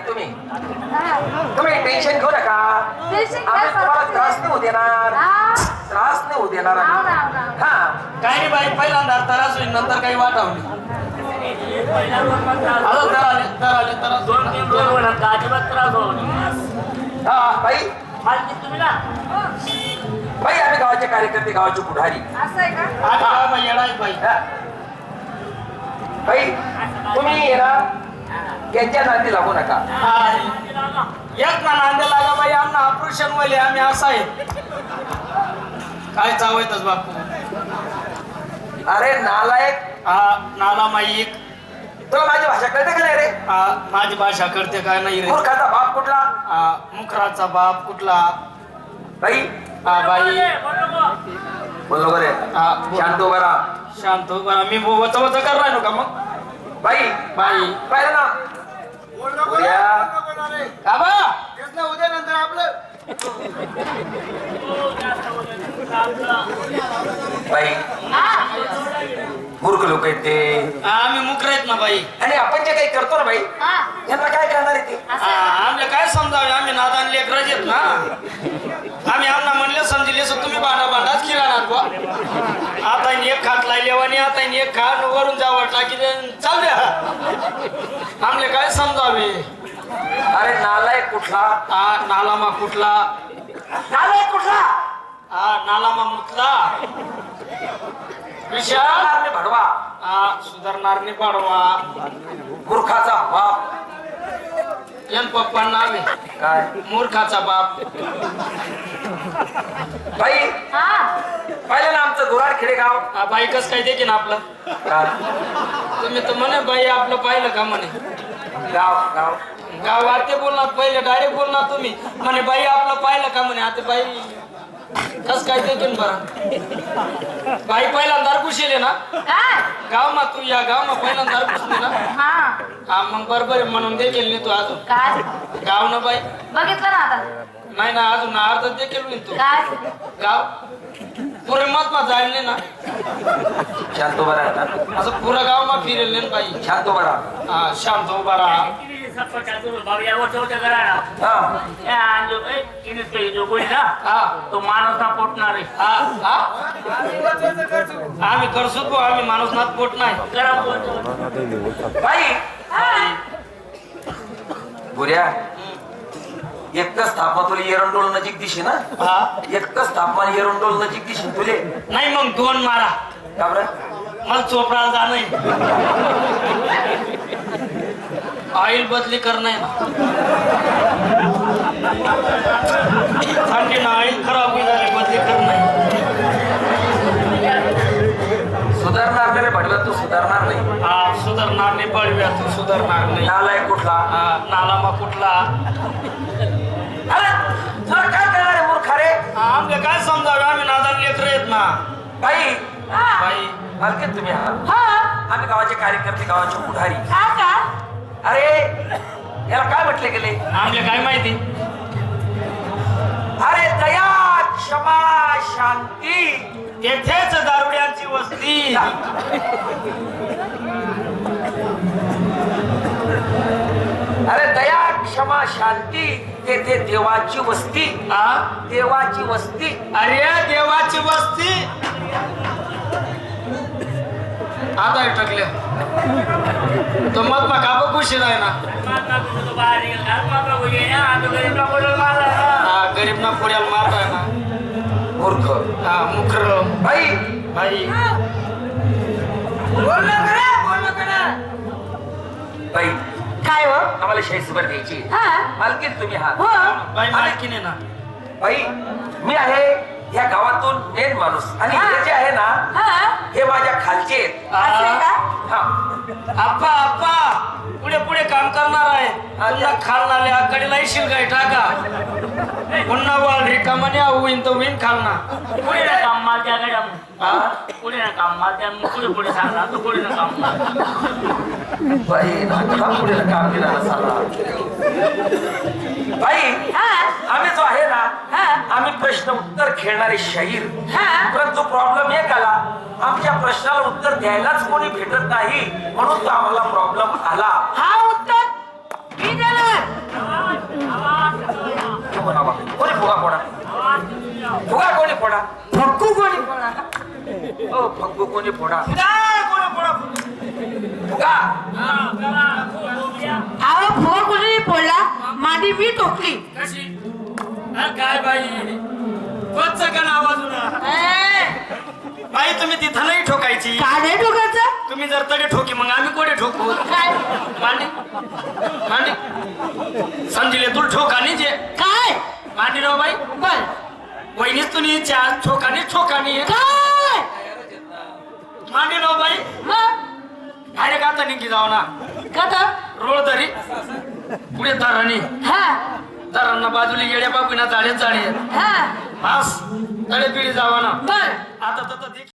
तुम्ही तुम्ही टेन्शन घेऊ नका. आम्ही तुम्हाला त्रास नाही होऊ देणार. त्रास नाही होऊ देणार. हा काही नाही बाई, पहिल्यांदा त्रास होईल, नंतर काही वाटावली. हा बाई बाई आम्ही गावाचे कार्यकर्ते, गावाचे पुढारी. बाई तुम्ही ना त्यांच्या नांदी लागू नका. एक ना नांदे लागा बाई, आमना ऑपरेशन वाले आम्ही असं आहे. काय चावायतच बापू. अरे नालायक. नाला माईक. तुला माझी भाषा कळते का नाही रे? माझी भाषा करते काय नाही रे. मूर्खाचा बाप कुठला? मुखराचा बाप कुठला? बाई बाई बरोबर आहे. शांत उभा राहा. शांत बरं, मी वच वच कर राहिलो का मग? बाई बाई पाहिलं ना बाबा उद्या नंतर आपलं बाई मूर्ख लोक आहेत ते. आम्ही मुकर आहेत ना बाई. आणि आपण जे काही करतो ना बाई यांना काय करणार आहे ते? आम्ही काय समजावे, आम्ही नादान लेकरच आहेत ना. आम्ही आम्हाला म्हणले समजले तुम्ही भांडाच खेळणार बा. आता एक खात लायलेवानी, आता एक खात वरून जावं टाकी चाल द्या. आमले काय समजावे. अरे नालायक कुठला? नालामा कुठला? नालायक कुठला? नालामा मुतला. विशाल भडवा. सुधारणार नाही पाडवा. मूर्खाचा बाप. यन पप्पा नावे काय? मूर्खाचा बाप. बाई पाहिलं ना आमचं गुराड खेडेगाव. बाई कस काय देखील आपलं. तुम्ही तर म्हणे बाई आपलं पाहिलं का म्हणे. गाव गाव गावात ते बोलणार पहिले, डायरेक्ट बोलणार तुम्ही म्हणे बाई आपलं पाहिलं का म्हणे. आता बाई कस काय देखील बरं. बाई पहिल्यांदा घुसेले ना गाव मा. तू या गाव मा पहिल्यांदा घुसली ना. हा मग बरोबर म्हणून देखील नाही तू अजून गाव ना बाई. बघितलं ना आता. नाही ना अजून अर्ध देखील नाही तू गाव. पुरे मत मा जायले ना. शांत उभा राहा. असं पुरं गाव मा फिरेल ना बाई. शांत उभा राहा. शांत उभा राहा. तो माणूस ना पोटणार आहे. आम्ही करसू आम्ही माणूस नाथ पोट नाही. बाई बुऱ्या एकच तापमान तुला एरंडोल नजीक दिसे ना. एकच तापमान एरंडोल नजीक दिसे तुले. नाही मग दोन मारा. का बरं? मला चोपडाला जा नाही. ऑइल बदली करना है ना. थंडी ना ऑइल खराब हुई झाली बदली करना है. सुधारणार नाही रे भडव्या तू. सुधारणार नाही. सुधारणार नाही पडव्या तू. सुधारणार नाही. नालायक कुठला? नालामा कुठला? अरे तुला काय करणार आहे मूर्खा रे? आमले काय समजावे, आम्ही नादान लेकर आहेत ना. बाई बाई हलकेत तुम्ही आहात. आम्ही गावाचे कार्यकर्ते, गावाचे पुढारी. अरे याला काय म्हटले गेले? आमले काय माहिती. अरे दया क्षमा शांती तेथेच दारुड्यांची वस्ती. अरे दया क्षमा शांती तेथे देवाची वस्ती. देवाची वस्ती. अरे देवाची वस्ती. आता टकले तो मत मग का खुशी आहे ना. गरीब ना पुण्याला मारताय ना. मूर्ख. मुखर. बाई बाई बाई काय हो आम्हाला शाहीसभर द्यायची. मालकीन तुम्ही आहात. बाई मालकीन आहे ना. बाई मी आहे या गावातून मेन माणूस. आणि हे जे आहे ना हे माझ्या खालचे आहेत. आप्पा आप्पा पुढे पुढे काम करणार आहे. पुन्हा खालनाले आकडेला येशील काय टाका. पुन्हा वाल रिकामाने होईन तो होईन खालना. पुढे ना काम माल द्या गड्या. पुढे ना काम माल द्या. पुढे पुढे सांगा तू पुढे ना काम. बाई पुढे काम केला बाई. आम्ही जो आहे ना आम्ही प्रश्न उत्तर खेळणारे शाहीर. परंतु प्रॉब्लेम एक आला, आमच्या प्रश्नाला उत्तर द्यायलाच कोणी भेटत नाही म्हणून तो आम्हाला प्रॉब्लेम आला. हा उत्तर मी देणार. फुगा फोडा फुगा कोणी फोडा फक्कू कोणी पळा ओ फग्गू कोणी फोडा कोणी फोडा फुगा आवा फुगा कोणी फोडला मादी मी टोकली कशी काय बाई कोणचं का नावाजून बाई तुम्ही तिथं नाही ठोकायची काय नाही ठोकायचं तुम्ही जर तडे ठोकी मग आम्ही कोठे ठोकू काय मांडी मांडी समजिले तू ठोकानी जे काय मांडी राव बाई बोल वहिनीच तुम्ही चार ठोकानी काय मांडी राव बाई मग अरे का निघी जाऊ ना कथा रोळ तरी पुढे तरानी हा तरांना बाजूला येड्या बाबूना जाळे हा बस तळे पिढी जावा ना बर आता तर